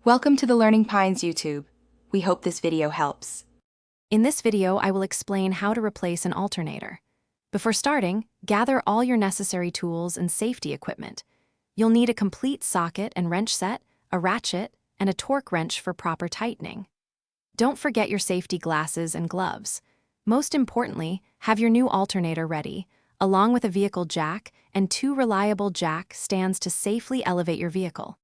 Welcome to the Learning Pines YouTube. We hope this video helps. In this video, I will explain how to replace an alternator. Before starting, gather all your necessary tools and safety equipment. You'll need a complete socket and wrench set, a ratchet, and a torque wrench for proper tightening. Don't forget your safety glasses and gloves. Most importantly, have your new alternator ready, along with a vehicle jack and 2 reliable jack stands to safely elevate your vehicle.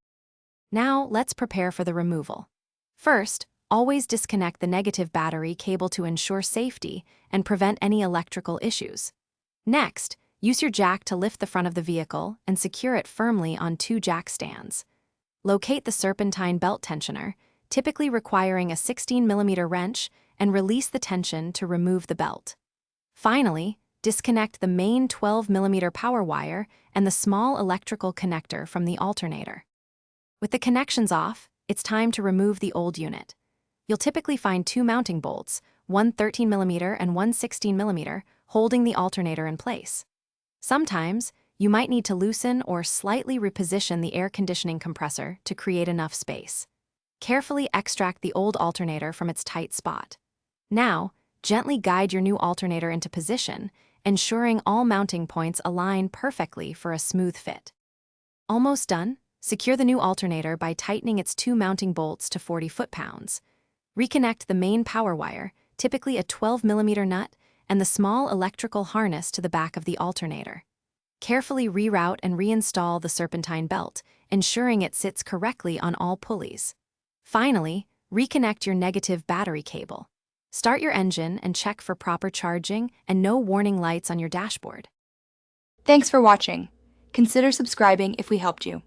Now, let's prepare for the removal. First, always disconnect the negative battery cable to ensure safety and prevent any electrical issues. Next, use your jack to lift the front of the vehicle and secure it firmly on 2 jack stands. Locate the serpentine belt tensioner, typically requiring a 16mm wrench, and release the tension to remove the belt. Finally, disconnect the main 12mm power wire and the small electrical connector from the alternator. With the connections off, it's time to remove the old unit. You'll typically find 2 mounting bolts, one 13mm and one 16mm, holding the alternator in place. Sometimes, you might need to loosen or slightly reposition the air conditioning compressor to create enough space. Carefully extract the old alternator from its tight spot. Now, gently guide your new alternator into position, ensuring all mounting points align perfectly for a smooth fit. Almost done? Secure the new alternator by tightening its 2 mounting bolts to 40 foot-pounds. Reconnect the main power wire, typically a 12mm nut, and the small electrical harness to the back of the alternator. Carefully reroute and reinstall the serpentine belt, ensuring it sits correctly on all pulleys. Finally, reconnect your negative battery cable. Start your engine and check for proper charging and no warning lights on your dashboard. Thanks for watching. Consider subscribing if we helped you.